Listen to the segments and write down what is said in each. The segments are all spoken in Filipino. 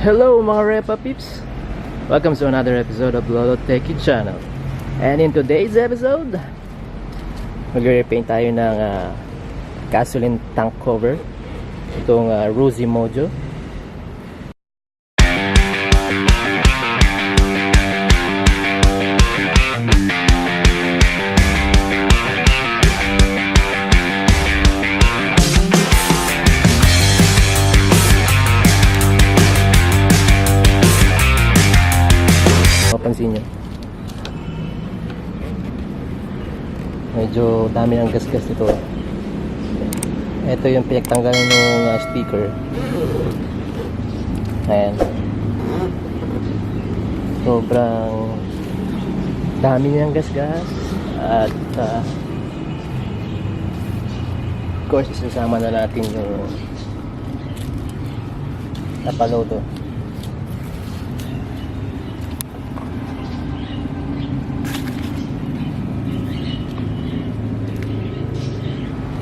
Hello mga Repa Peeps! Welcome to another episode of Lolo Techie Channel. And in today's episode, mag-repaint tayo ng gasoline tank cover. Itong RUSI Mojo. Mapansin nyo, medyo dami ng gas-gas nito. Ito yung pinagtanggalan ng sticker. Ayan, sobrang dami niyang gas-gas. At of course, isasama na natin yung napalodo.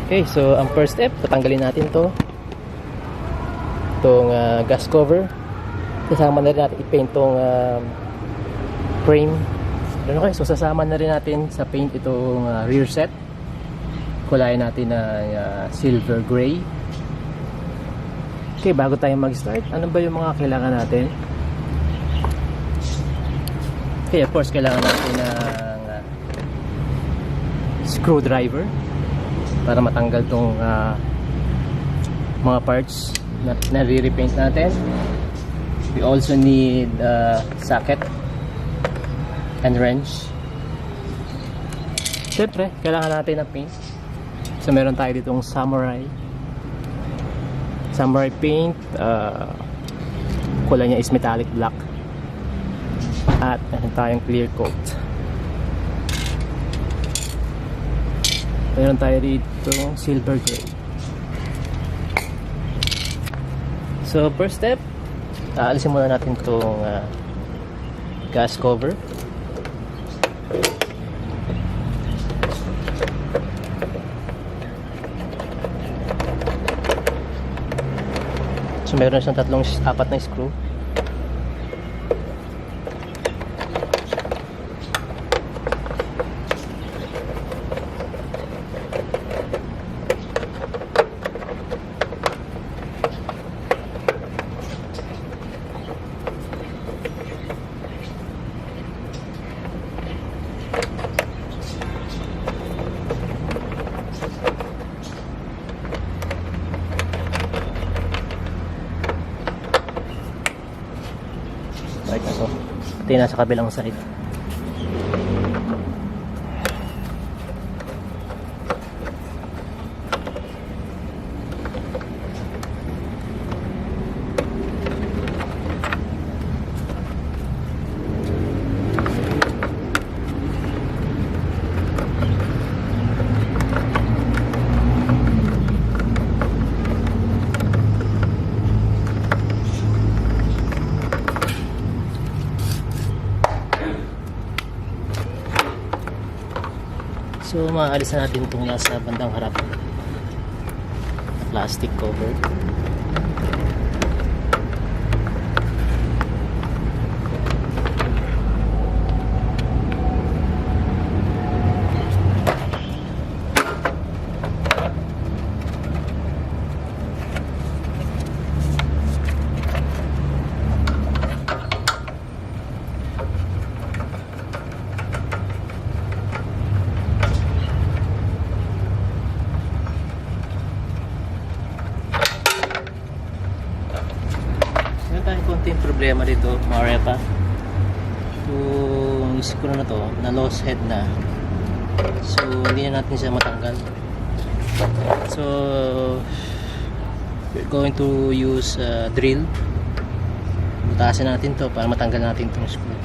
Okay, so ang first step, tatanggalin natin itong gas cover. Sasama na rin natin i-paint itong frame. Okay, so sasama na rin natin sa paint itong rear set. Kulayan natin na silver gray. Okay, bago tayo mag-start, ano ba yung mga kailangan natin? Okay, of course, kailangan natin ng screwdriver para matanggal tong mga parts na re-repaint natin. We also need socket and wrench. Siyempre, kailangan natin ng paint. So meron tayo ditong samurai paint. Kulay niya is metallic black. At meron tayong clear coat. Meron tayo dito silver gray. So first step, aalisin muna natin itong gas cover. So meron siyang apat na screw. Right na so. Ito yung nasa kabilang side. So maalis na natin itong nasa bandang harap na plastic cover. Konting problema dito mga Repa. Itong screw na to na loose head na, so hindi na natin siya matanggal. So we're going to use drill. Butasin natin to para matanggal natin itong screw.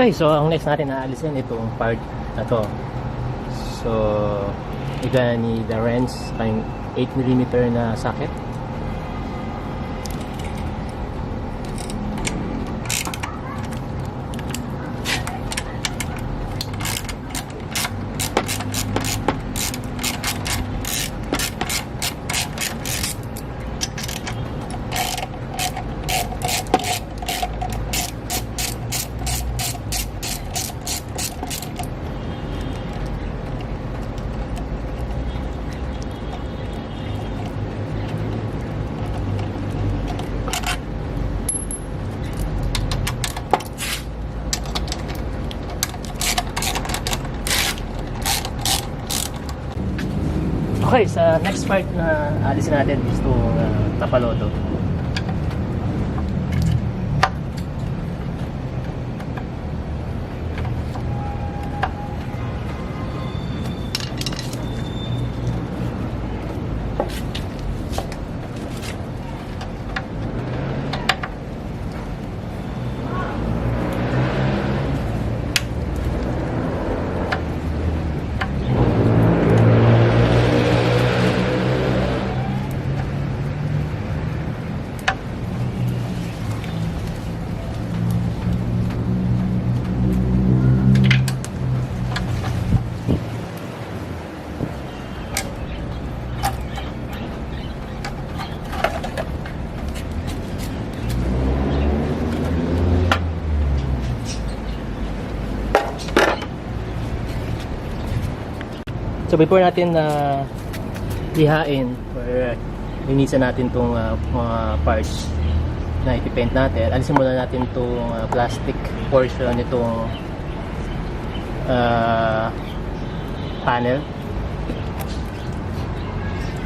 Okay, so ang next natin na alisin itong part na to. So, ika ni the wrench kayong 8mm na socket. Okay, sa next part na alisin natin is itong tapalodo. So before natin lihain or linisan natin itong mga parts na ipipaint natin, alisin muna natin itong plastic portion nitong panel.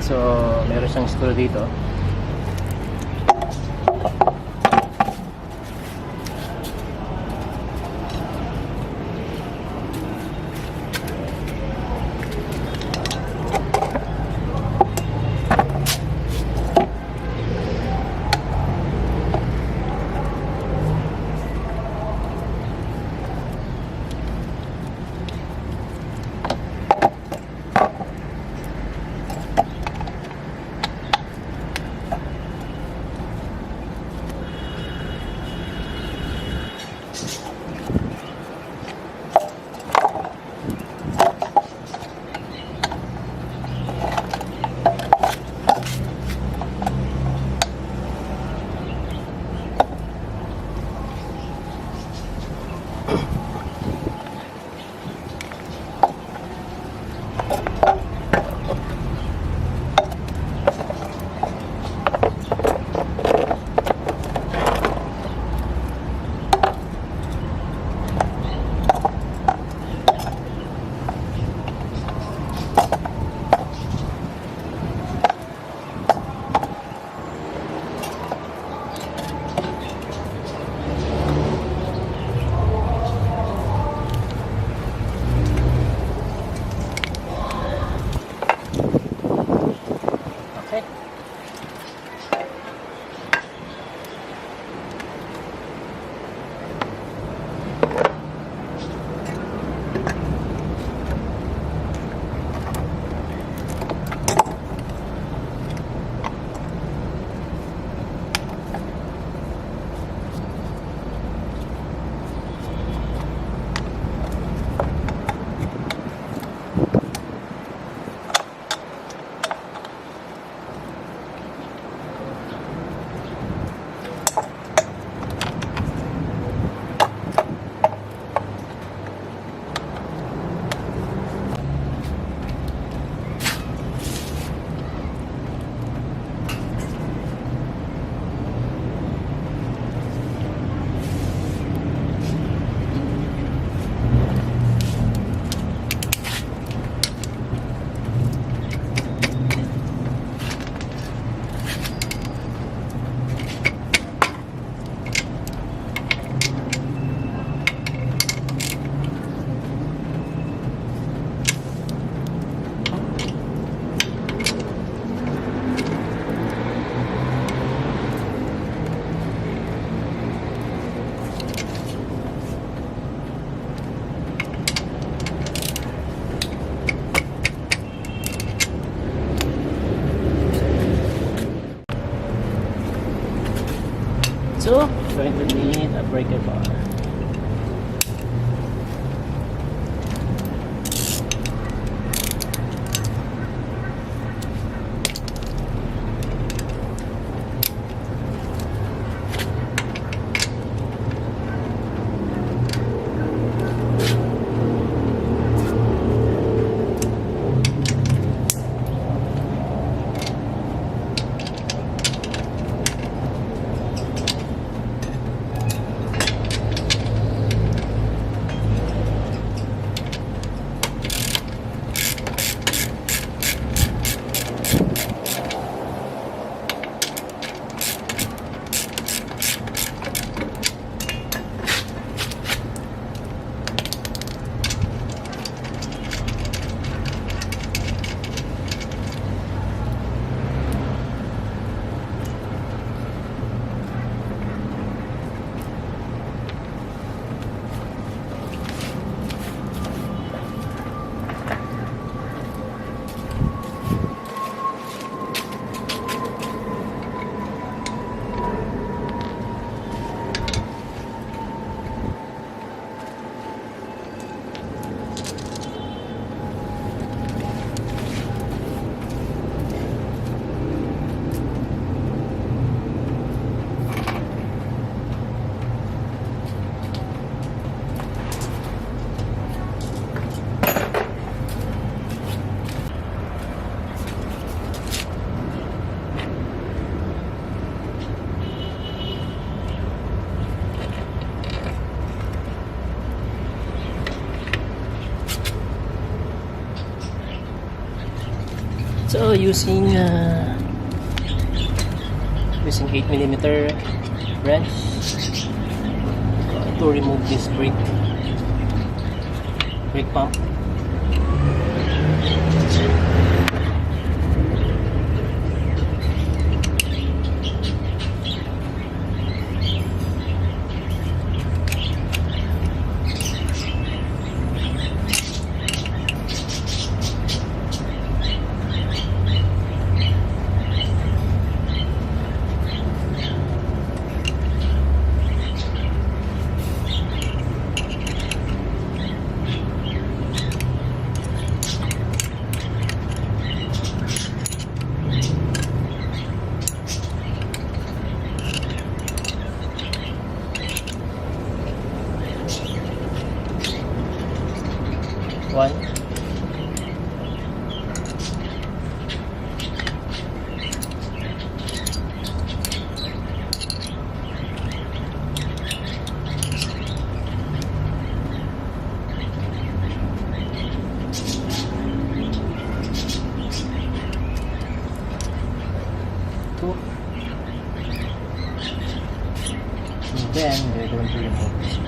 So meron siyang screw dito. So, going to need a breaker bar. So using 8mm wrench to remove this brake pump. One. Two. And then we're going to remove this.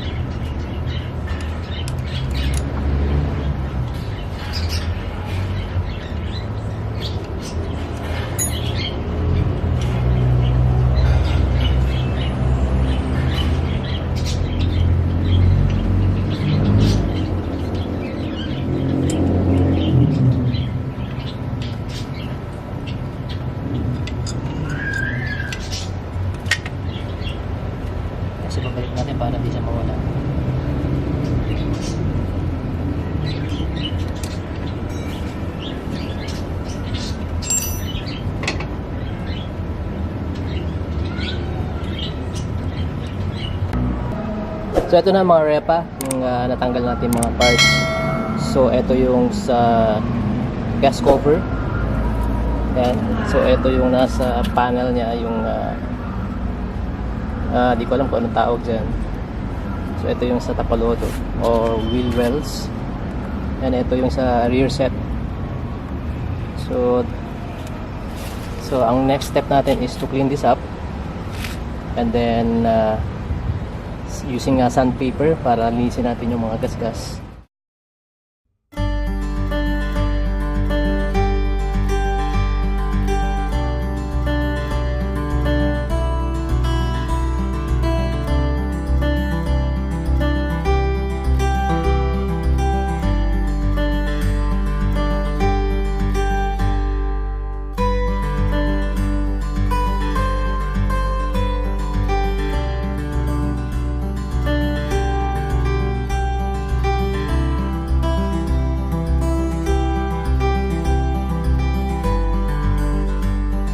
Kasi babalik natin para di siya mawala. So ito na mga repa, yung natanggal natin mga parts. So ito yung sa gas cover. Yan. So ito yung nasa panel niya, yung di ko alam kung anong tawag dyan. So ito yung sa tapalodo or wheel wells. And ito yung sa rear set. So ang next step natin is to clean this up. And then using sandpaper para linisin natin yung mga gasgas.